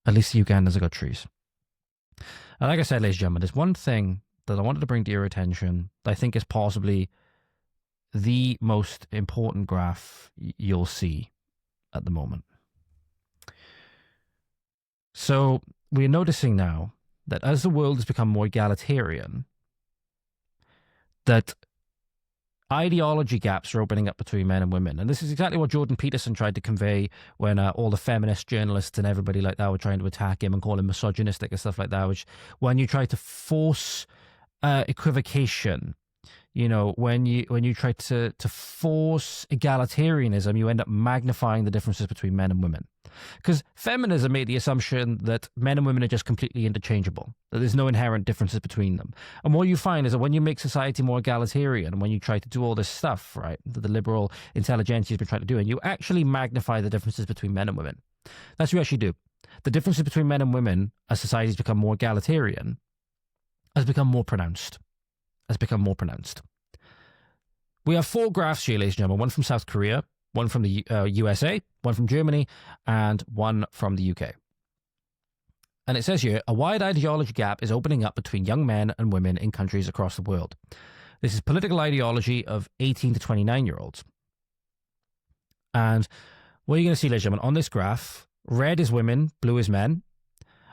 At least the Ugandans have got trees. And like I said, ladies and gentlemen, there's one thing that I wanted to bring to your attention that I think is possibly the most important graph you'll see at the moment. So we're noticing now that as the world has become more egalitarian, that ideology gaps are opening up between men and women. And this is exactly what Jordan Peterson tried to convey when all the feminist journalists and everybody like that were trying to attack him and call him misogynistic and stuff like that, which when you try to force equivocation, you know, when you try to force egalitarianism, you end up magnifying the differences between men and women. Because feminism made the assumption that men and women are just completely interchangeable, that there's no inherent differences between them. And what you find is that when you make society more egalitarian, and when you try to do all this stuff, right, that the liberal intelligentsia has been trying to do, and you actually magnify the differences between men and women. That's what you actually do. The differences between men and women, as societies become more egalitarian, has become more pronounced. We have 4 graphs here, ladies and gentlemen, one from South Korea, one from the USA, one from Germany, and one from the UK. And it says here, a wide ideology gap is opening up between young men and women in countries across the world. This is political ideology of 18 to 29-year-olds. And what you're going to see, ladies and gentlemen, on this graph, red is women, blue is men.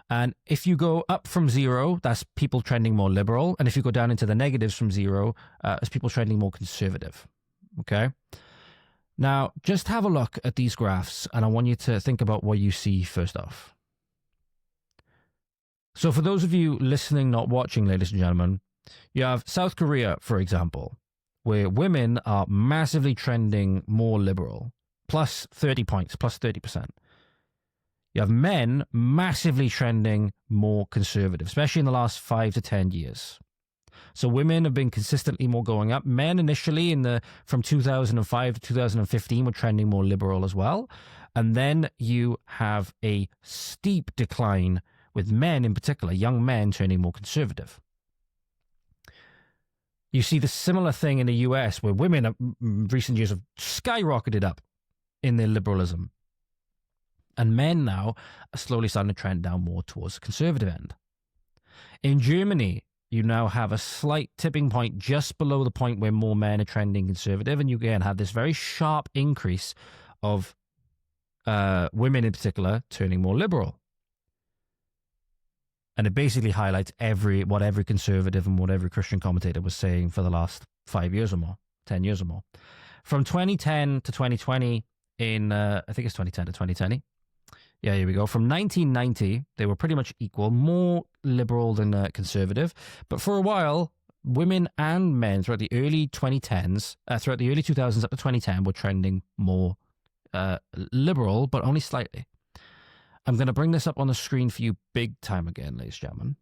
And if you go up from 0, that's people trending more liberal. And if you go down into the negatives from 0, it's people trending more conservative. Okay? Now, just have a look at these graphs, and I want you to think about what you see first off. So for those of you listening, not watching, ladies and gentlemen, you have South Korea, for example, where women are massively trending more liberal, plus 30 points, plus 30%. You have men massively trending more conservative, especially in the last 5 to 10 years. So women have been consistently more going up. Men initially from 2005 to 2015 were trending more liberal as well. And then you have a steep decline with men in particular, young men turning more conservative. You see the similar thing in the US where women in recent years have skyrocketed up in their liberalism. And men now are slowly starting to trend down more towards the conservative end. In Germany, you now have a slight tipping point just below the point where more men are trending conservative. And you again have this very sharp increase of women in particular turning more liberal. And it basically highlights what every conservative and what every Christian commentator was saying for the last 5 years or more, 10 years or more. From 2010 to 2020, I think it's 2010 to 2020. Yeah, here we go. From 1990, they were pretty much equal, more liberal than conservative. But for a while, women and men throughout the early 2010s, throughout the early 2000s up to 2010, were trending more liberal, but only slightly. I'm going to bring this up on the screen for you big time again, ladies and gentlemen,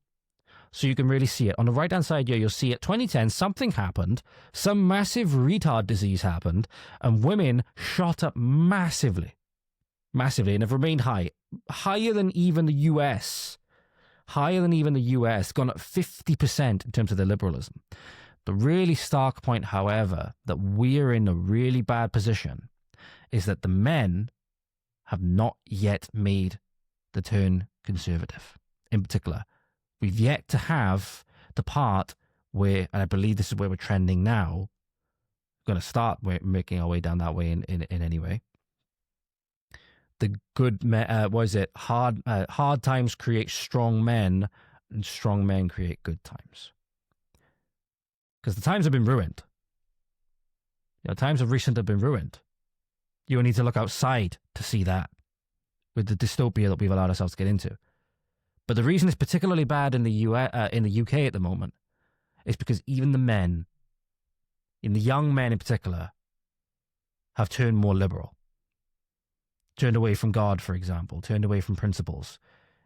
so you can really see it. On the right-hand side here, you'll see at 2010, something happened, some massive retard disease happened, and women shot up massively, and have remained higher than even the US, gone up 50% in terms of their liberalism. The really stark point, however, that we're in a really bad position is that the men have not yet made the turn conservative. In particular, we've yet to have the part where, and I believe this is where we're trending now, we're going to start making our way down that way in any way. The good men, hard times create strong men, and strong men create good times. Because the times have been ruined. Times of recent have been ruined. You need to look outside to see that, with the dystopia that we've allowed ourselves to get into. But the reason it's particularly bad in the UK at the moment is because even the men, in the young men in particular, have turned more liberal. Turned away from God, for example, turned away from principles,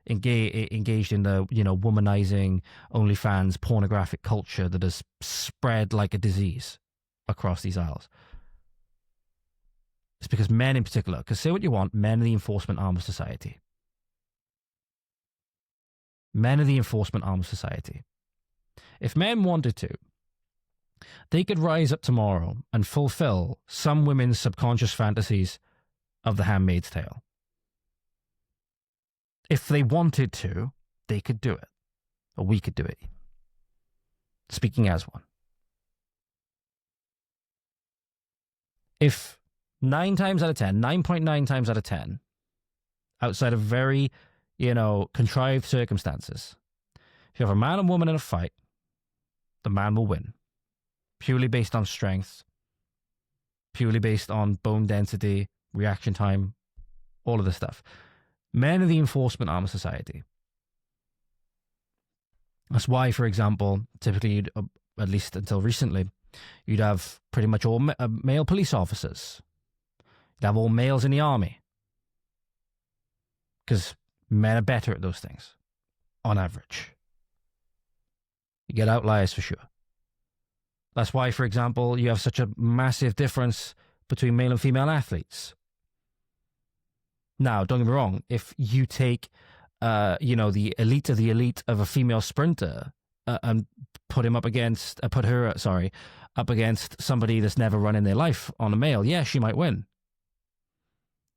engaged in the womanizing, OnlyFans, pornographic culture that has spread like a disease across these isles. It's because men in particular, because say what you want, men are the enforcement arm of society. Men are the enforcement arm of society. If men wanted to, they could rise up tomorrow and fulfill some women's subconscious fantasies of The Handmaid's Tale. If they wanted to, they could do it. Or we could do it. Speaking as one. If 9 times out of 10, 9.9 times out of 10, outside of very, contrived circumstances, if you have a man and woman in a fight, the man will win. Purely based on strength, purely based on bone density, reaction time, all of this stuff. Men are the enforcement arm of society. That's why, for example, typically, at least until recently, you'd have pretty much all male police officers. You'd have all males in the army. Because men are better at those things, on average. You get outliers for sure. That's why, for example, you have such a massive difference between male and female athletes. Now, don't get me wrong, if you take the elite of a female sprinter and put her up against somebody that's never run in their life on a male, yeah, she might win.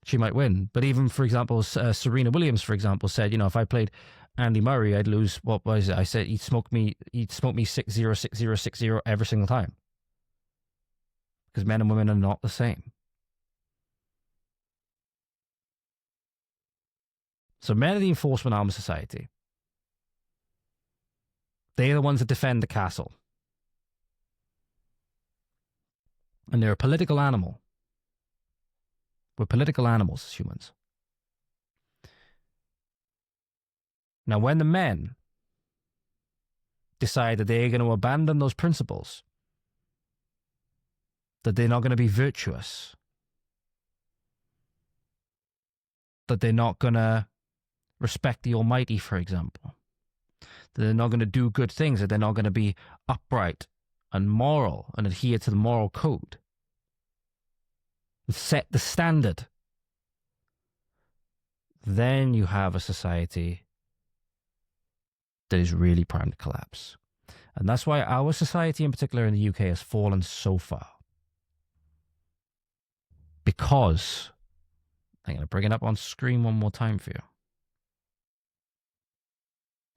She might win. But even, for example, Serena Williams, for example, said, if I played Andy Murray, I'd lose, what was it? I said he'd smoke me 6-0, 6-0, 6-0 every single time. Because men and women are not the same. So men are the enforcement arm of society. They're the ones that defend the castle. And they're a political animal. We're political animals as humans. Now, when the men decide that they're going to abandon those principles, that they're not going to be virtuous, that they're not going to respect the Almighty, for example, that they're not going to do good things, that they're not going to be upright and moral and adhere to the moral code, and set the standard, then you have a society that is really primed to collapse. And that's why our society in particular in the UK has fallen so far. Because, I'm going to bring it up on screen one more time for you.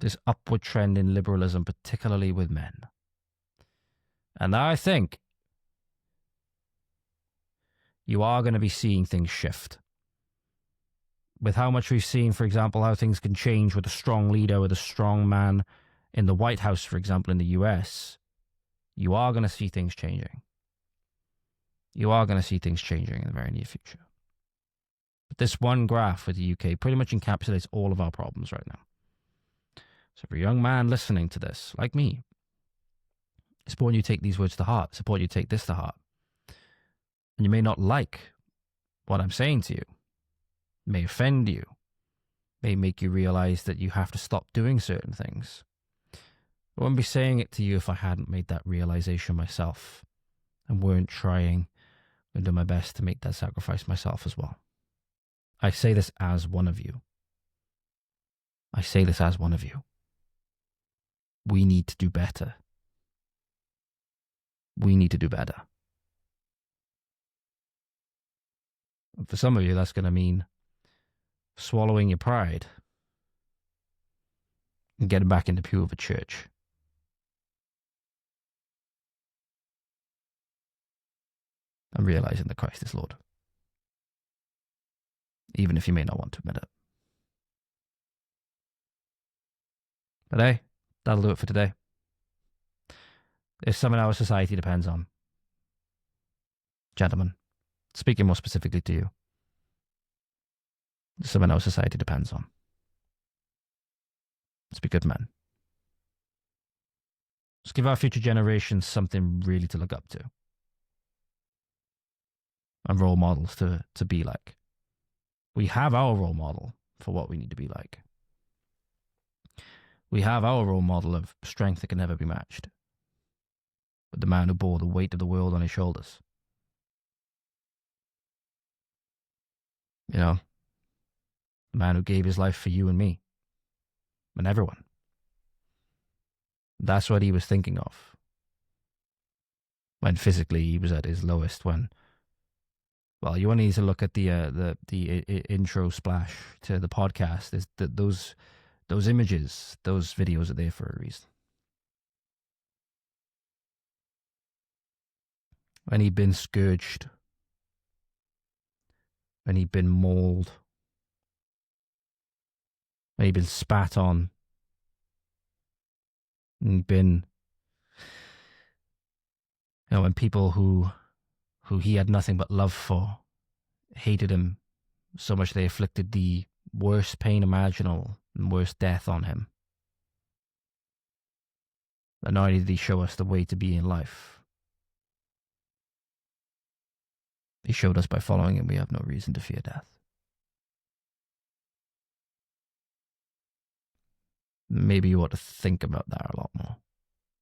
This upward trend in liberalism, particularly with men. And I think you are going to be seeing things shift. With how much we've seen, for example, how things can change with a strong leader, with a strong man in the White House, for example, in the US, you are going to see things changing. You are going to see things changing in the very near future. But this one graph with the UK pretty much encapsulates all of our problems right now. So for a young man listening to this, like me, it's important you take these words to heart. It's important you take this to heart. And you may not like what I'm saying to you. It may offend you. It may make you realize that you have to stop doing certain things. I wouldn't be saying it to you if I hadn't made that realization myself and weren't trying and doing my best to make that sacrifice myself as well. I say this as one of you. I say this as one of you. We need to do better. We need to do better. And for some of you, that's going to mean swallowing your pride and getting back in the pew of a church. And realizing that Christ is Lord. Even if you may not want to admit it. But hey, that'll do it for today. It's something our society depends on. Gentlemen, speaking more specifically to you, it's something our society depends on. Let's be good men. Let's give our future generations something really to look up to. And role models to be like. We have our role model for what we need to be like. We have our role model of strength that can never be matched. But the man who bore the weight of the world on his shoulders. You know, the man who gave his life for you and me. And everyone. That's what he was thinking of. When physically he was at his lowest, when Well, you only need to look at the intro splash to the podcast. Is that those images, those videos are there for a reason. When he'd been scourged, when he'd been mauled, when he'd been spat on, and he'd been, when people who he had nothing but love for hated him so much they inflicted the worst pain imaginable and worst death on him. And not only did he show us the way to be in life, he showed us by following him we have no reason to fear death. Maybe you ought to think about that a lot more.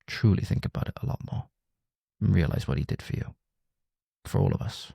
Truly think about it a lot more. And realize what he did for you. For all of us.